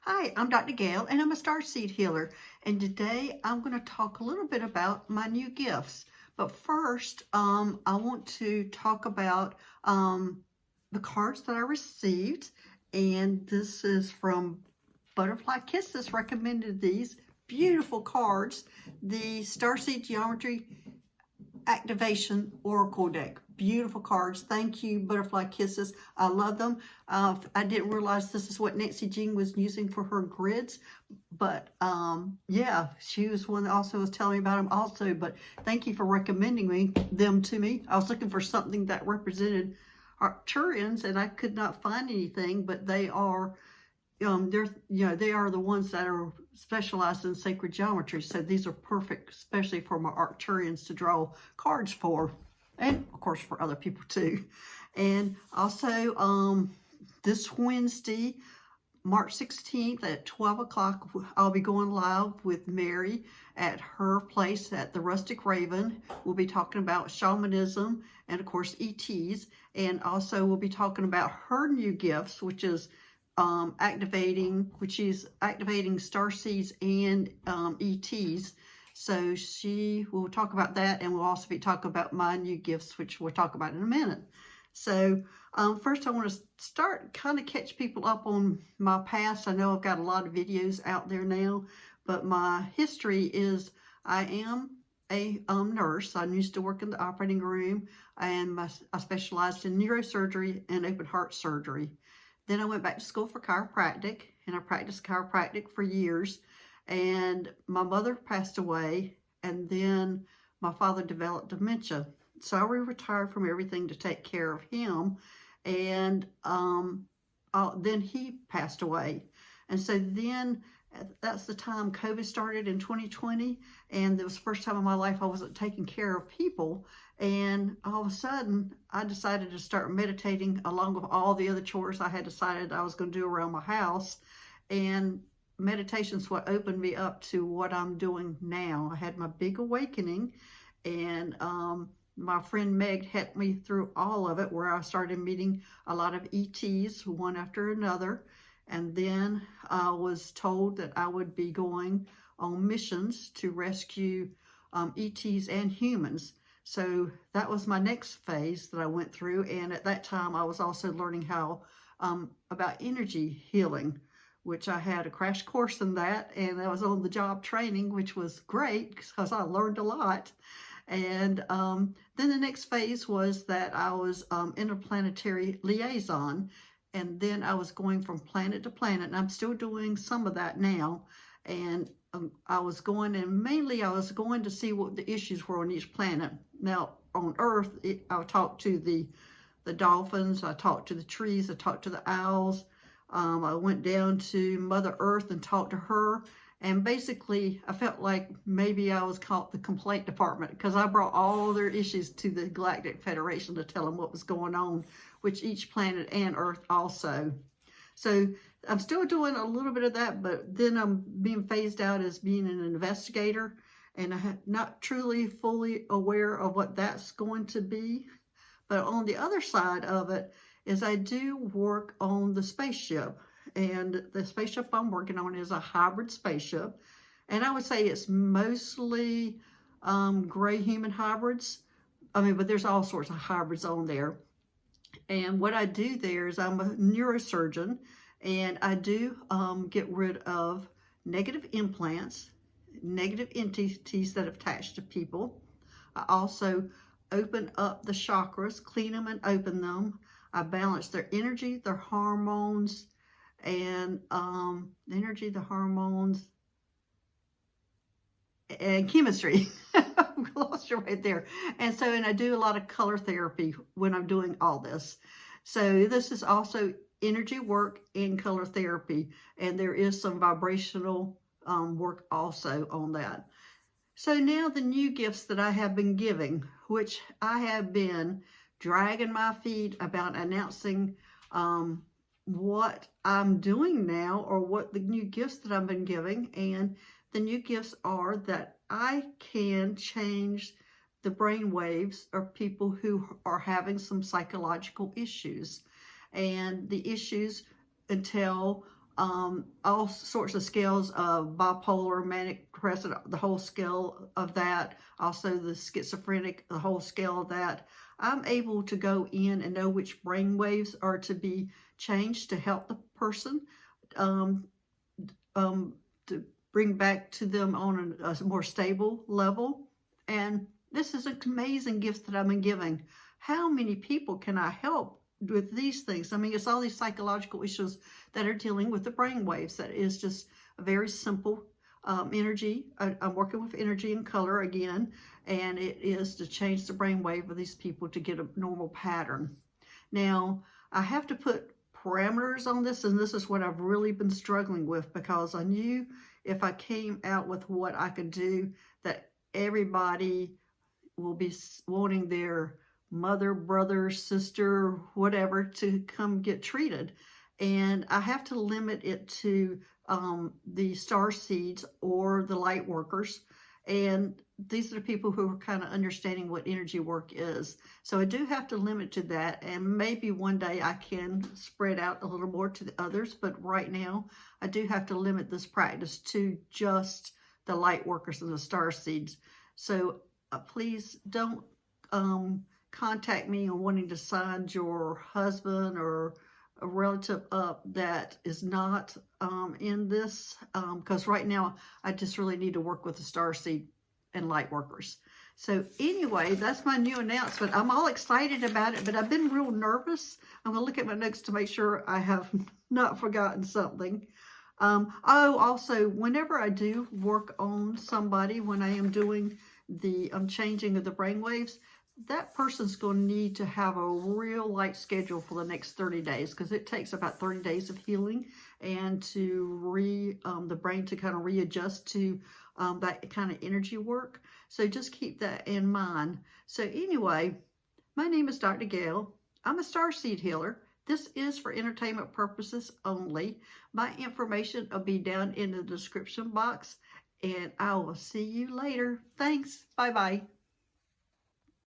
Hi, I'm Dr. Gail and I'm a starseed healer, and today I'm going to talk a little bit about my new gifts. But first, I want to talk about the cards that I received, and this is from Butterfly Kisses. Recommended these beautiful cards, the Starseed Geometry Activation Oracle deck. Beautiful cards. Thank you, Butterfly Kisses. I love them. I didn't realize this is what Nancy Jean was using for her grids, but yeah, she was one that also was telling me about them also. But thank you for recommending them to me. I was looking for something that represented Arcturians, and I could not find anything, but they are they are the ones that are specialized in sacred geometry. So these are perfect, especially for my Arcturians to draw cards for, and of course for other people too. And also this Wednesday, March 16th at 12 o'clock, I'll be going live with Mary at her place at the Rustic Raven. We'll be talking about shamanism and of course ETs, and also we'll be talking about her new gifts, which is activating starseeds and ETs. So she will talk about that, and we'll also be talking about my new gifts, which we'll talk about in a minute. So first I want to start kind of catch people up on my past. I know I've got a lot of videos out there now, but my history is I am a nurse. I used to work in the operating room, and I specialized in neurosurgery and open heart surgery. Then I went back to school for chiropractic, and I practiced chiropractic for years. And my mother passed away, and then my father developed dementia. So I retired from everything to take care of him, and then he passed away. And so then that's the time COVID started in 2020, and it was the first time in my life I wasn't taking care of people. And all of a sudden, I decided to start meditating along with all the other chores I had decided I was going to do around my house. And meditation's what opened me up to what I'm doing now. I had my big awakening, and my friend Meg helped me through all of it, where I started meeting a lot of ETs, one after another. And then I was told that I would be going on missions to rescue ETs and humans. So that was my next phase that I went through. And at that time, I was also learning how about energy healing, which I had a crash course in that. And I was on the job training, which was great because I learned a lot. And then the next phase was that I was interplanetary liaison. And then I was going from planet to planet, and I'm still doing some of that now. And I was going, and mainly I was going to see what the issues were on each planet. Now, on Earth, I talked to the dolphins, I talked to the trees, I talked to the owls. I went down to Mother Earth and talked to her. And basically, I felt like maybe I was called the complaint department, because I brought all their issues to the Galactic Federation to tell them what was going on, which each planet and Earth also. So I'm still doing a little bit of that, but then I'm being phased out as being an investigator, and I'm not truly fully aware of what that's going to be. But on the other side of it is I do work on the spaceship. And the spaceship I'm working on is a hybrid spaceship. And I would say it's mostly gray human hybrids. But there's all sorts of hybrids on there. And what I do there is I'm a neurosurgeon, and I do get rid of negative implants, negative entities that attach to people. I also open up the chakras, clean them and open them. I balance their energy, their hormones, and energy, the hormones, and chemistry. I lost you right there. And I do a lot of color therapy when I'm doing all this. So this is also energy work and color therapy, and there is some vibrational work also on that. So now the new gifts that I have been giving, which I have been dragging my feet about announcing what I'm doing now, or what the new gifts that I've been giving. And the new gifts are that I can change the brain waves of people who are having some psychological issues. And the issues entail all sorts of scales of bipolar, manic, depressive, the whole scale of that. Also the schizophrenic, the whole scale of that. I'm able to go in and know which brain waves are to be changed to help the person, um, to bring back to them on a more stable level. And this is an amazing gift that I've been giving. How many people can I help with these things? I mean, it's all these psychological issues that are dealing with the brain waves. That is just a very simple energy. I'm working with energy and color again, and it is to change the brain wave of these people to get a normal pattern. Now, I have to put parameters on this, and this is what I've really been struggling with, because I knew if I came out with what I could do, that everybody will be wanting their mother, brother, sister, whatever to come get treated. And I have to limit it to the star seeds or the light workers. And these are the people who are kind of understanding what energy work is. So I do have to limit to that. And maybe one day I can spread out a little more to the others. But right now, I do have to limit this practice to just the light workers and the star seeds. So please don't contact me on wanting to sign your husband or a relative up that is not in this, because right now I just really need to work with the starseed and light workers. So anyway, that's my new announcement. I'm all excited about it, but I've been real nervous. I'm going to look at my notes to make sure I have not forgotten something. Oh, also, whenever I do work on somebody, when I am doing the changing of the brainwaves, that person's going to need to have a real light schedule for the next 30 days, because it takes about 30 days of healing and to the brain to kind of readjust to that kind of energy work. So just keep that in mind. So anyway, my name is Dr. Gail. I'm a starseed healer. This is for entertainment purposes only. My information will be down in the description box, and I will see you later. Thanks. Bye-bye.